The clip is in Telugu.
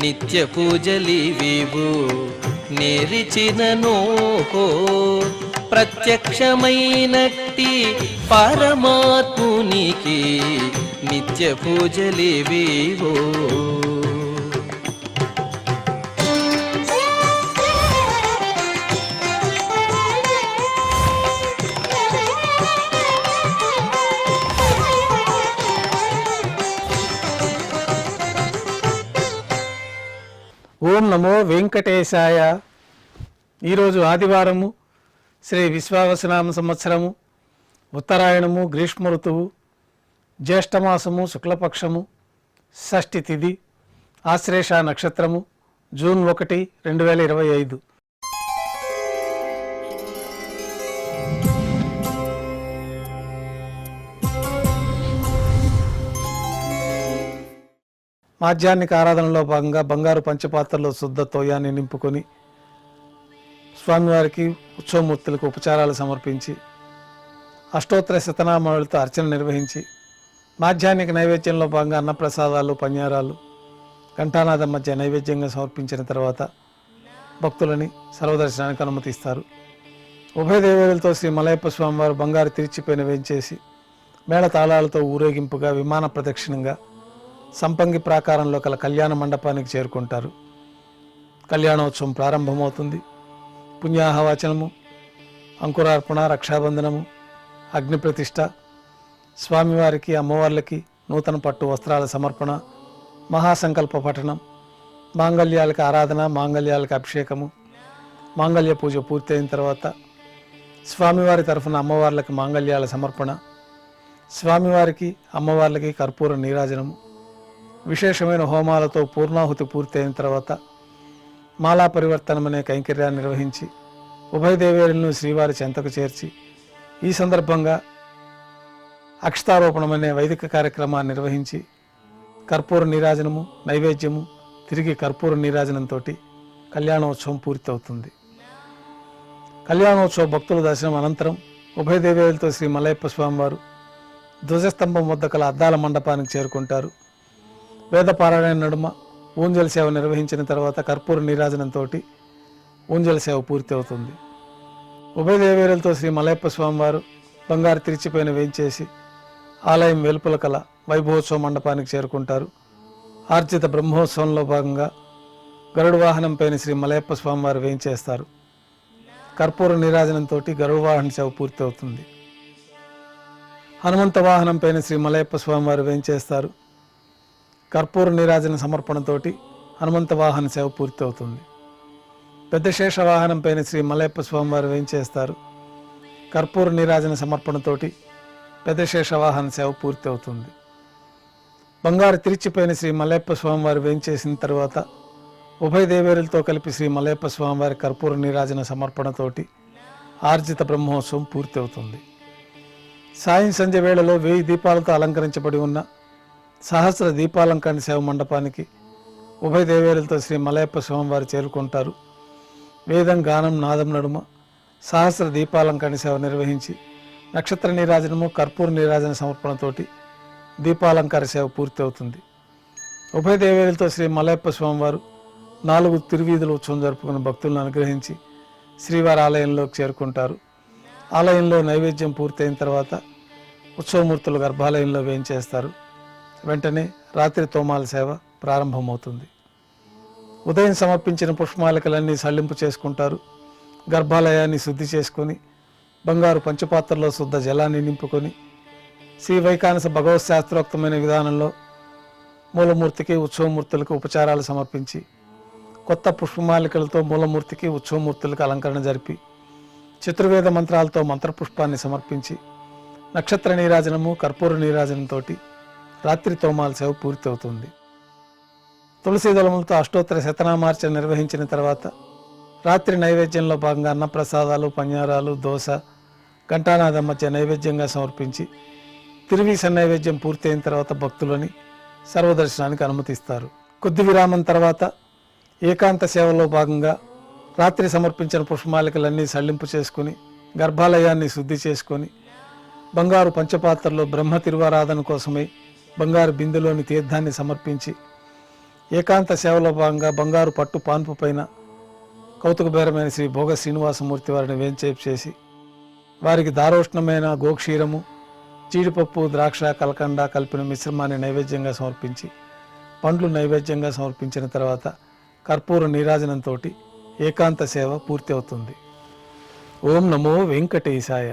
నిత్య పూజలివివు నేరిచిననోహో ప్రత్యక్షమైనట్టి పరమాత్మునికి నిత్య పూజలివివో. ఓం నమో వెంకటేశాయ. ఈరోజు ఆదివారము, శ్రీ విశ్వావసనామ సంవత్సరము, ఉత్తరాయణము, గ్రీష్మ ఋతువు, జ్యేష్ఠమాసము, శుక్లపక్షము, షష్ఠి తిథి, ఆశ్లేష నక్షత్రము, జూన్ 1, 2025. మాధ్యాహ్నిక ఆరాధనలో భాగంగా బంగారు పంచపాత్రలో శుద్ధ తోయాన్ని నింపుకొని స్వామివారికి ఉత్సవమూర్తులకు ఉపచారాలు సమర్పించి అష్టోత్తర శతనామాలతో అర్చన నిర్వహించి మాధ్యాహ్నిక నైవేద్యంలో భాగంగా అన్నప్రసాదాలు, పన్యారాలు, ఘంటానాదం మధ్య నైవేద్యంగా సమర్పించిన తర్వాత భక్తులని సర్వదర్శనానికి అనుమతిస్తారు. ఉభయ దేవేరులతో శ్రీ మలయప్ప స్వామివారు బంగారు తిరిచిపోయిన వేంచేసి మేళ తాళాలతో ఊరేగింపుగా విమాన ప్రదక్షిణంగా సంపంగి ప్రాకారంలో కల కళ్యాణ మండపానికి చేరుకుంటారు. కళ్యాణోత్సవం ప్రారంభమవుతుంది. పుణ్యాహవాచనము, అంకురార్పణ, రక్షాబంధనము, అగ్నిప్రతిష్ఠ, స్వామివారికి అమ్మవార్లకి నూతన పట్టు వస్త్రాల సమర్పణ, మహాసంకల్ప పఠనం, మాంగళ్యాలకు ఆరాధన, మాంగళ్యాలకు అభిషేకము, మాంగళ్య పూజ పూర్తయిన తర్వాత స్వామివారి తరఫున అమ్మవార్లకి మాంగళ్యాల సమర్పణ, స్వామివారికి అమ్మవార్లకి కర్పూర నీరాజనము, విశేషమైన హోమాలతో పూర్ణాహుతి పూర్తయిన తర్వాత మాలా పరివర్తనం అనే కైంకర్యాన్ని నిర్వహించి ఉభయ దేవేరులను శ్రీవారి చెంతకు చేర్చి ఈ సందర్భంగా అక్షతారోపణం అనే వైదిక కార్యక్రమాన్ని నిర్వహించి కర్పూర నీరాజనము, నైవేద్యము, తిరిగి కర్పూర నీరాజనంతో కళ్యాణోత్సవం పూర్తవుతుంది. కళ్యాణోత్సవ భక్తుల దర్శనం అనంతరం ఉభయ దేవేరులతో శ్రీ మలయప్ప స్వామివారు ధ్వజస్తంభం వద్ద కల అద్దాల మండపానికి చేరుకుంటారు. వేదపారాయణ నడుమ ఊంజల్ సేవ నిర్వహించిన తర్వాత కర్పూర నీరాజనంతో ఊంజల్ సేవ పూర్తి అవుతుంది. ఉభయ దేవేరులతో శ్రీ మలయప్ప స్వామివారు బంగారు తిరిచిపోయిన వేంచేసి ఆలయం వెలుపల కల వైభవోత్సవ మండపానికి చేరుకుంటారు. ఆర్జిత బ్రహ్మోత్సవంలో భాగంగా గరుడు వాహనం పైన శ్రీ మలయప్ప స్వామివారు వేంచేస్తారు. కర్పూర నీరాజనంతో గరుడు వాహన సేవ పూర్తి అవుతుంది. హనుమంత వాహనం పైన శ్రీ మలయప్ప స్వామివారు వేంచేస్తారు. కర్పూర నీరాజన సమర్పణతోటి హనుమంత వాహన సేవ పూర్తి అవుతుంది. పెద్ద శేష వాహనం పైన శ్రీ మలయప్ప స్వామివారు వేంచేస్తారు. కర్పూర నీరాజన సమర్పణతోటి పెద్ద శేష వాహన సేవ పూర్తి అవుతుంది. బంగారు తిరిచిపోయిన శ్రీ మలయప్ప స్వామివారు వేంచేసిన తర్వాత ఉభయ దేవేరులతో కలిపి శ్రీ మలయప్ప స్వామివారి కర్పూర నీరాజన సమర్పణతోటి ఆర్జిత బ్రహ్మోత్సవం పూర్తి అవుతుంది. సాయం సంధ్య వేళలో 1000 దీపాలతో అలంకరించబడి ఉన్న సహస్ర దీపాలంకరణ సేవ మండపానికి ఉభయ దేవేరులతో శ్రీ మలయప్ప స్వామివారు చేరుకుంటారు. వేదం, గానం, నాదం నడుమ సహస్ర దీపాలంకరణ సేవ నిర్వహించి నక్షత్ర నీరాజనము, కర్పూర నీరాజన సమర్పణతోటి దీపాలంకార సేవ పూర్తి అవుతుంది. ఉభయ దేవేరులతో శ్రీ మలయప్ప స్వామివారు 4 తిరువీధుల ఉత్సవం జరుపుకున్న భక్తులను అనుగ్రహించి శ్రీవారి ఆలయంలోకి చేరుకుంటారు. ఆలయంలో నైవేద్యం పూర్తయిన తర్వాత ఉత్సవమూర్తులు గర్భాలయంలో వేయించేస్తారు. వెంటనే రాత్రి తోమాల సేవ ప్రారంభమవుతుంది. ఉదయం సమర్పించిన పుష్పమాలికలన్నీ సల్లింపు చేసుకుంటారు. గర్భాలయాన్ని శుద్ధి చేసుకొని బంగారు పంచపాత్రలో శుద్ధ జలాన్ని నింపుకొని శ్రీ వైకానస భగవత్ శాస్త్రోక్తమైన విధానంలో మూలమూర్తికి, ఉత్సవమూర్తులకు ఉపచారాలు సమర్పించి కొత్త పుష్పమాలికలతో మూలమూర్తికి, ఉత్సవమూర్తులకు అలంకరణ జరిపి చతుర్వేద మంత్రాలతో మంత్రపుష్పాన్ని సమర్పించి నక్షత్ర నీరాజనము, కర్పూర నీరాజనంతో రాత్రి తోమాల సేవ పూర్తి అవుతుంది. తులసి దళములతో అష్టోత్తర శతనామార్చన నిర్వహించిన తర్వాత రాత్రి నైవేద్యంలో భాగంగా అన్నప్రసాదాలు, పన్యారాలు, దోశ, ఘంటానాదం మధ్య నైవేద్యంగా సమర్పించి తిరువీస నైవేద్యం పూర్తయిన తర్వాత భక్తులని సర్వదర్శనానికి అనుమతిస్తారు. కొద్ది విరామం తర్వాత ఏకాంత సేవలో భాగంగా రాత్రి సమర్పించిన పుష్పమాలికలన్నీ సళ్లింపు చేసుకుని గర్భాలయాన్ని శుద్ధి చేసుకొని బంగారు పంచపాత్రలో బ్రహ్మ తిరువారాధన కోసమై బంగారు బిందెలోని తీర్థాన్ని సమర్పించి ఏకాంత సేవలో భాగంగా బంగారు పట్టు పాన్పు పైన కౌతుకబేరమైన శ్రీ భోగ శ్రీనివాసమూర్తి వారిని వేంచేపు చేసి వారికి దారోష్ణమైన గోక్షీరము, జీడిపప్పు, ద్రాక్ష, కలకండ కలిపిన మిశ్రమాన్ని నైవేద్యంగా సమర్పించి పండ్లు నైవేద్యంగా సమర్పించిన తర్వాత కర్పూర నీరాజనంతో ఏకాంత సేవ పూర్తి అవుతుంది. ఓం నమో వెంకటేశాయ.